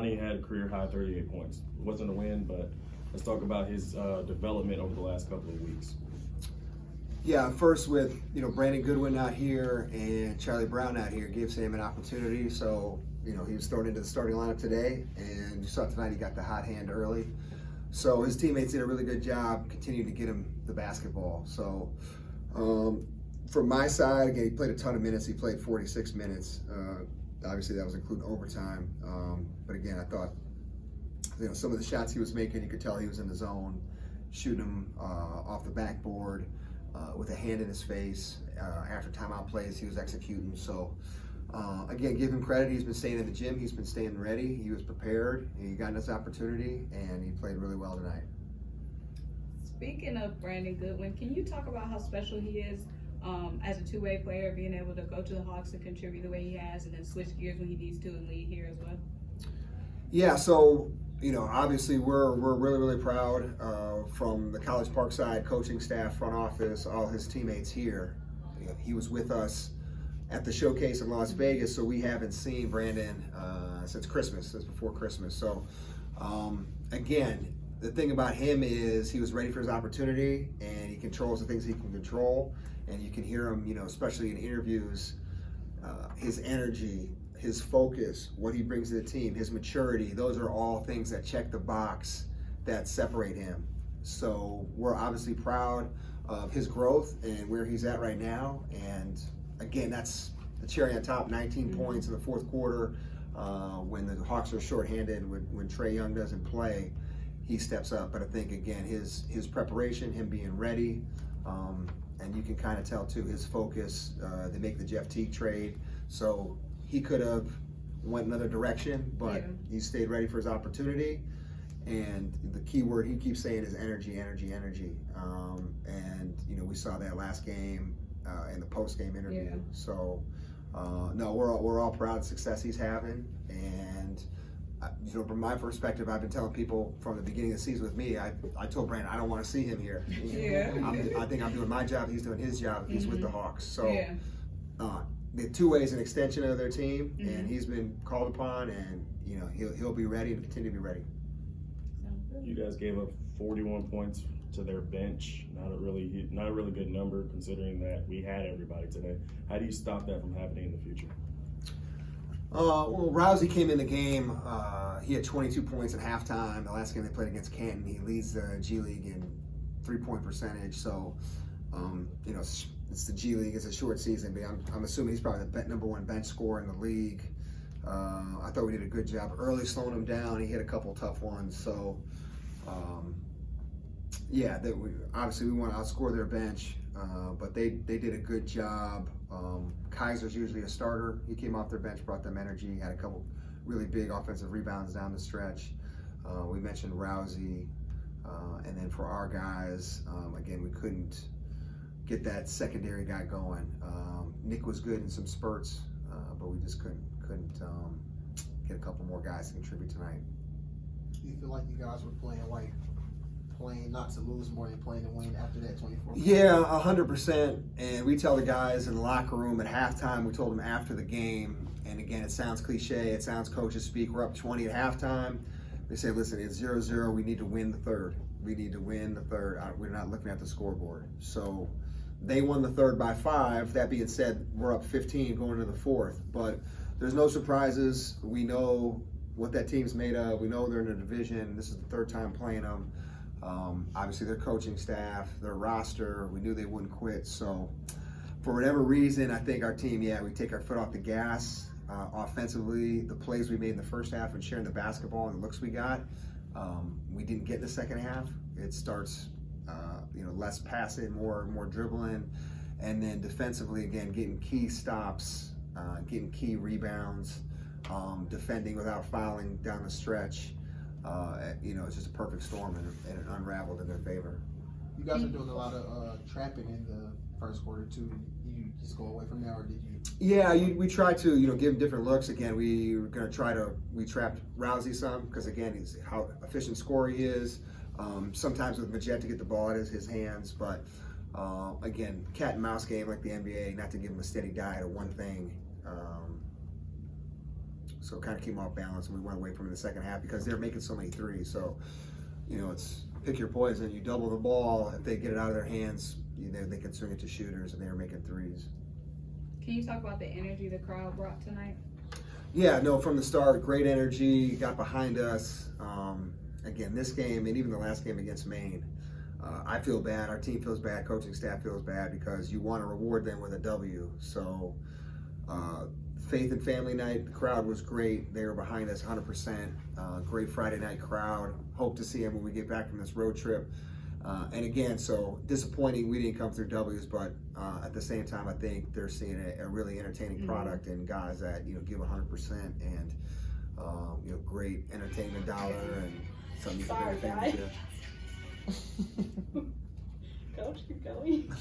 He had a career high 38 points. It wasn't a win, but let's talk about his development over the last couple of weeks. Yeah, first with Brandon Goodwin not here and Charlie Brown not here gives him an opportunity. So he was thrown into the starting lineup today, and you saw tonight he got the hot hand early. So his teammates did a really good job continuing to get him the basketball. So from my side, again, he played a ton of minutes. He played 46 minutes. Obviously, that was including overtime. But again, I thought some of the shots he was making, you could tell he was in the zone, shooting them off the backboard with a hand in his face. After timeout plays, he was executing. So again, give him credit. He's been staying in the gym. He's been staying ready. He was prepared. He got his opportunity, and he played really well tonight. Speaking of Brandon Goodwin, can you talk about how special he is as a two-way player, being able to go to the Hawks and contribute the way he has, and then switch gears when he needs to and lead here as well? Yeah, so obviously we're really proud from the College Park side, coaching staff, front office, all his teammates here. He was with us at the showcase in Las Vegas, so we haven't seen Brandon since before Christmas. So again, the thing about him is he was ready for his opportunity, and he controls the things he can control. And you can hear him, especially in interviews, his energy, his focus, what he brings to the team, his maturity. Those are all things that check the box that separate him. So we're obviously proud of his growth and where he's at right now. And again, that's the cherry on top. 19 points in the fourth quarter when the Hawks are shorthanded, when Trae Young doesn't play. He steps up. But I think, again, his preparation, him being ready, and you can kind of tell, too, his focus. They make the Jeff Teague trade. So he could have went another direction, but he stayed ready for his opportunity. And the key word he keeps saying is energy. And, we saw that last game in the postgame interview. Yeah. So, no, we're all proud of the success he's having. And from my perspective, I've been telling people from the beginning of the season with me, I told Brandon, I don't want to see him here. I think I'm doing my job, he's doing his job, he's with the Hawks. So the two-way is an extension of their team, and he's been called upon, and he'll be ready and continue to be ready. You guys gave up 41 points to their bench. Not a really good number considering that we had everybody today. How do you stop that from happening in the future? Well, Rousey came in the game. He had 22 points at halftime. The last game they played against Canton, he leads the G League in three-point percentage. So, it's the G League. It's a short season, but I'm assuming he's probably the number one bench scorer in the league. I thought we did a good job early slowing him down. He hit a couple tough ones. So, obviously we want to outscore their bench, but they did a good job. Kaiser's usually a starter. He came off their bench, brought them energy, had a couple really big offensive rebounds down the stretch. We mentioned Rousey, and then for our guys, again, we couldn't get that secondary guy going. Nick was good in some spurts, but we just couldn't get a couple more guys to contribute tonight. Do you feel like you guys were playing not to lose more than playing to win after that 24? Yeah, 100%. And we tell the guys in the locker room at halftime, we told them after the game, and again, it sounds cliche, it sounds coaches speak, we're up 20 at halftime. They say, listen, it's 0-0, we need to win the third. We're not looking at the scoreboard. So they won the third by 5. That being said, we're up 15 going into the fourth. But there's no surprises. We know what that team's made of. We know they're in a division. This is the third time playing them. Obviously, their coaching staff, their roster, we knew they wouldn't quit. So for whatever reason, I think our team, we take our foot off the gas. Offensively, the plays we made in the first half and sharing the basketball and the looks we got, we didn't get in the second half. It starts, less passing, more dribbling, and then defensively, again, getting key stops, getting key rebounds, defending without fouling down the stretch. It's just a perfect storm, and it unraveled in their favor. You guys are doing a lot of trapping in the first quarter too. Did you just go away from there, or did you? Yeah, we try to give him different looks. Again, we trapped Rousey some because again, he's how efficient scorer he is. Sometimes with Majette to get the ball out of his hands, but again, cat and mouse game like the NBA. Not to give him a steady diet of one thing. So kind of keep them off balance, and we went away from it in the second half because they're making so many threes. So, it's pick your poison. You double the ball. If they get it out of their hands, they can swing it to shooters, and they were making threes. Can you talk about the energy the crowd brought tonight? Yeah, no, from the start, great energy, got behind us. Again, this game and even the last game against Maine, I feel bad, our team feels bad, coaching staff feels bad because you want to reward them with a W. So, Faith and Family Night, the crowd was great. They were behind us 100%. Great Friday night crowd. Hope to see them when we get back from this road trip. And again, so disappointing we didn't come through W's, but at the same time, I think they're seeing a really entertaining product and guys that give 100% and great entertainment dollar and something you can bring your family to. Coach, keep going.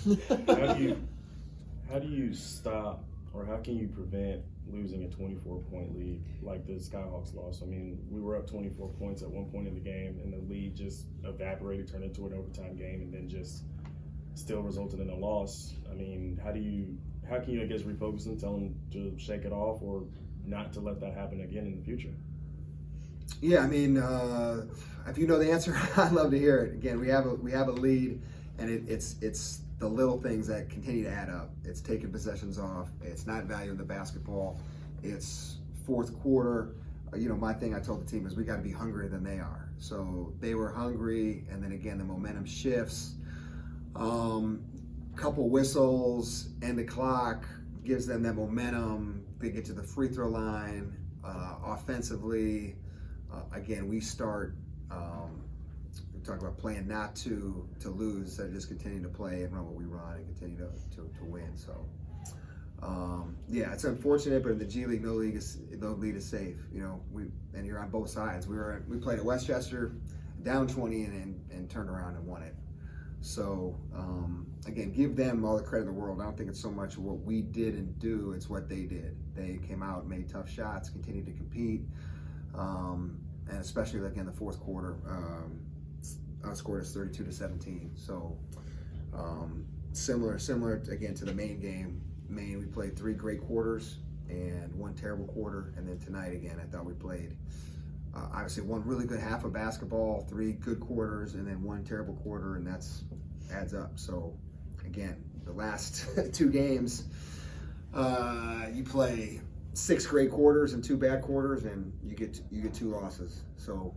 How do you stop, or how can you prevent losing a 24-point lead like the Skyhawks lost? I mean, we were up 24 points at one point in the game, and the lead just evaporated, turned into an overtime game, and then just still resulted in a loss. I mean, how can you, I guess, refocus and tell them to shake it off or not to let that happen again in the future? Yeah, I mean, if you know the answer, I'd love to hear it. Again, we have a lead, and it's the little things that continue to add up. It's taking possessions off. It's not valuing the basketball. It's fourth quarter. My thing I told the team is we got to be hungrier than they are. So they were hungry, and then again the momentum shifts. Couple whistles, end the clock, gives them that momentum. They get to the free throw line. Offensively, again we start. We talk about playing not to lose instead of just continuing to play and run what we run and continue to win. So yeah, it's unfortunate, but in the G League, no league is safe. And you're on both sides. We played at Westchester, down 20 and turned around and won it. So again, give them all the credit in the world. I don't think it's so much what we did and do; it's what they did. They came out, made tough shots, continued to compete, and especially like in the fourth quarter. Outscored us 32-17. So similar again to the Maine game. Maine, we played 3 great quarters and 1 terrible quarter, and then tonight again, I thought we played obviously 1 really good half of basketball, 3 good quarters, and then 1 terrible quarter, and that's adds up. So again, the last 2 games, you play 6 great quarters and 2 bad quarters, and you get 2 losses. So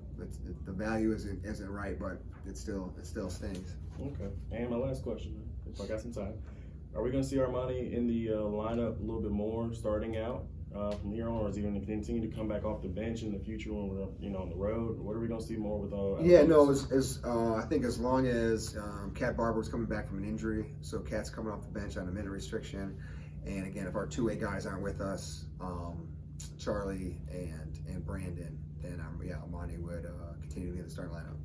the value isn't right, but it still stings. Okay. And my last question, if I got some time, are we going to see Armani in the lineup a little bit more starting out from here on, or is he going to continue to come back off the bench in the future when we're on the road? What are we going to see more with? Yeah, no, I think as long as Cat Barber's coming back from an injury, so Cat's coming off the bench on a minute restriction, and again, if our 2-way guys aren't with us, Charlie and Brandon, then Armani would continue to be in the starting lineup.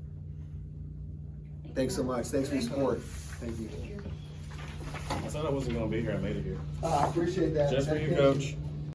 Thanks so much. Thanks for your support. Thank you. I thought I wasn't going to be here. I made it here. I appreciate that. Just for you, Coach.